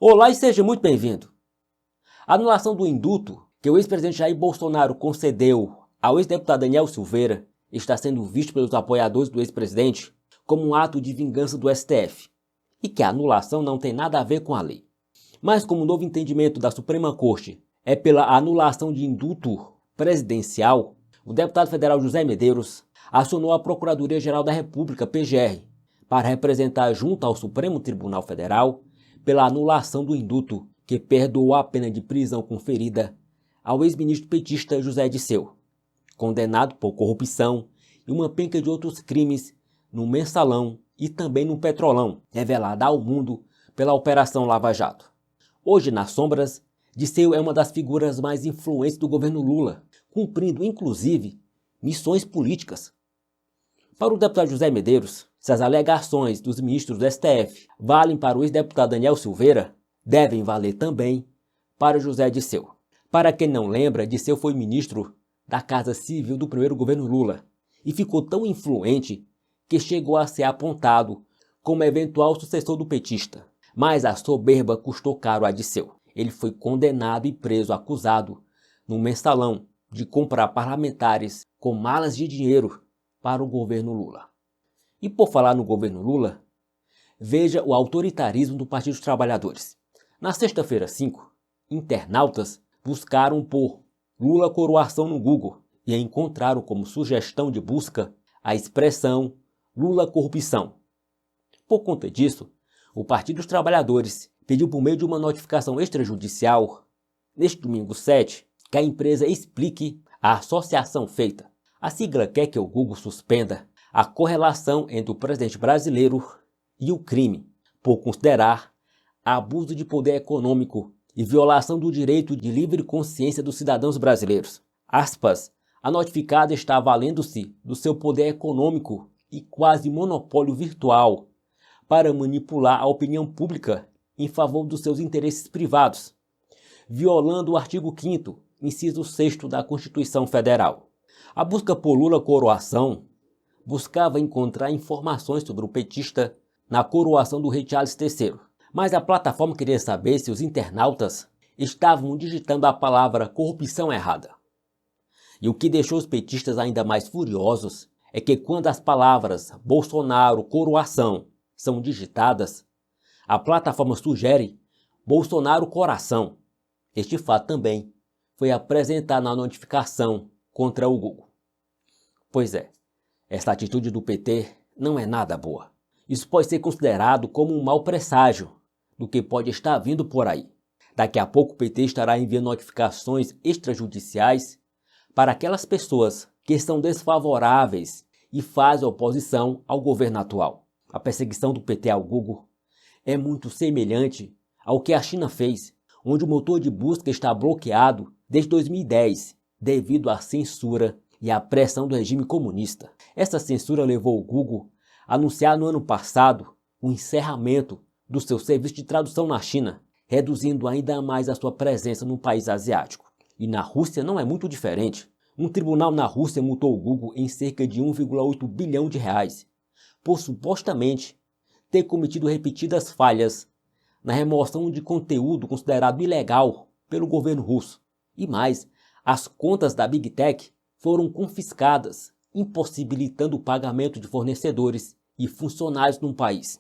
Olá e seja muito bem-vindo. A anulação do indulto que o ex-presidente Jair Bolsonaro concedeu ao ex-deputado Daniel Silveira está sendo visto pelos apoiadores do ex-presidente como um ato de vingança do STF e que a anulação não tem nada a ver com a lei. Mas como o novo entendimento da Suprema Corte é pela anulação de indulto presidencial, o deputado federal José Medeiros acionou a Procuradoria-Geral da República, PGR, para representar junto ao Supremo Tribunal Federal pela anulação do indulto que perdoou a pena de prisão conferida ao ex-ministro petista José Dirceu, condenado por corrupção e uma penca de outros crimes no Mensalão e também no Petrolão, revelada ao mundo pela Operação Lava Jato. Hoje, nas sombras, Dirceu é uma das figuras mais influentes do governo Lula, cumprindo, inclusive, missões políticas. Para o deputado José Medeiros, se as alegações dos ministros do STF valem para o ex-deputado Daniel Silveira, devem valer também para José Dirceu. Para quem não lembra, Dirceu foi ministro da Casa Civil do primeiro governo Lula e ficou tão influente que chegou a ser apontado como eventual sucessor do petista. Mas a soberba custou caro a Dirceu. Ele foi condenado e preso acusado, no Mensalão, de comprar parlamentares com malas de dinheiro para o governo Lula. E por falar no governo Lula, veja o autoritarismo do Partido dos Trabalhadores. Na sexta-feira 5, internautas buscaram por Lula coroação no Google e encontraram como sugestão de busca a expressão Lula corrupção. Por conta disso, o Partido dos Trabalhadores pediu por meio de uma notificação extrajudicial, neste domingo 7, que a empresa explique a associação feita. A sigla quer que o Google suspenda a correlação entre o presidente brasileiro e o crime, por considerar abuso de poder econômico e violação do direito de livre consciência dos cidadãos brasileiros. Aspas, a notificada está valendo-se do seu poder econômico e quase monopólio virtual para manipular a opinião pública em favor dos seus interesses privados, violando o artigo 5º, inciso 6º da Constituição Federal. A busca por Lula coroação buscava encontrar informações sobre o petista na coroação do rei Charles III, mas a plataforma queria saber se os internautas estavam digitando a palavra corrupção errada. E o que deixou os petistas ainda mais furiosos é que quando as palavras Bolsonaro coroação são digitadas, a plataforma sugere Bolsonaro coração. Este fato também foi apresentado na notificação contra o Google. Pois é, esta atitude do PT não é nada boa. Isso pode ser considerado como um mau presságio do que pode estar vindo por aí. Daqui a pouco o PT estará enviando notificações extrajudiciais para aquelas pessoas que são desfavoráveis e fazem oposição ao governo atual. A perseguição do PT ao Google é muito semelhante ao que a China fez, onde o motor de busca está bloqueado desde 2010 devido à censura e à pressão do regime comunista. Essa censura levou o Google a anunciar no ano passado o encerramento do seu serviço de tradução na China, reduzindo ainda mais a sua presença no país asiático. E na Rússia não é muito diferente. Um tribunal na Rússia multou o Google em cerca de 1,8 bilhão de reais, por supostamente ter cometido repetidas falhas na remoção de conteúdo considerado ilegal pelo governo russo. E mais, as contas da Big Tech foram confiscadas, impossibilitando o pagamento de fornecedores e funcionários no país.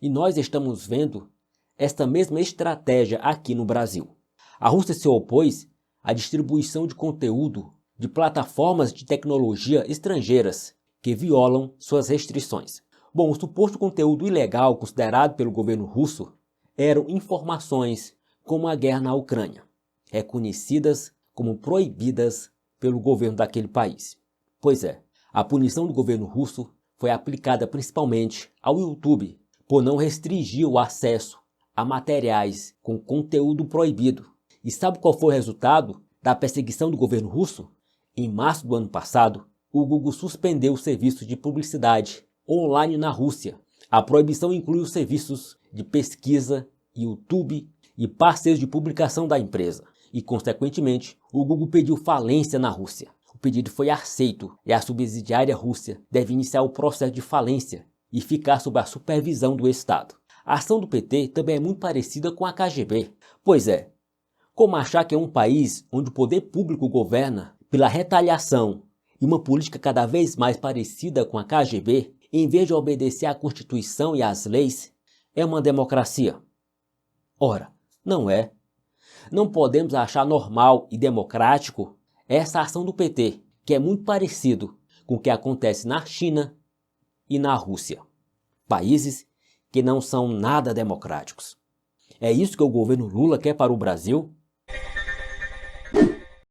E nós estamos vendo esta mesma estratégia aqui no Brasil. A Rússia se opôs à distribuição de conteúdo de plataformas de tecnologia estrangeiras que violam suas restrições. Bom, o suposto conteúdo ilegal considerado pelo governo russo eram informações como a guerra na Ucrânia, reconhecidas como proibidas pelo governo daquele país. Pois é, a punição do governo russo foi aplicada principalmente ao YouTube, por não restringir o acesso a materiais com conteúdo proibido. E sabe qual foi o resultado da perseguição do governo russo? Em março do ano passado, o Google suspendeu o serviço de publicidade online na Rússia. A proibição inclui os serviços de pesquisa, YouTube e parceiros de publicação da empresa. E, consequentemente, o Google pediu falência na Rússia. O pedido foi aceito e a subsidiária Rússia deve iniciar o processo de falência e ficar sob a supervisão do Estado. A ação do PT também é muito parecida com a KGB. Pois é, como achar que é um país onde o poder público governa pela retaliação e uma política cada vez mais parecida com a KGB, em vez de obedecer à Constituição e às leis, é uma democracia? Ora, não é. Não podemos achar normal e democrático essa ação do PT, que é muito parecido com o que acontece na China e na Rússia, países que não são nada democráticos. É isso que o governo Lula quer para o Brasil?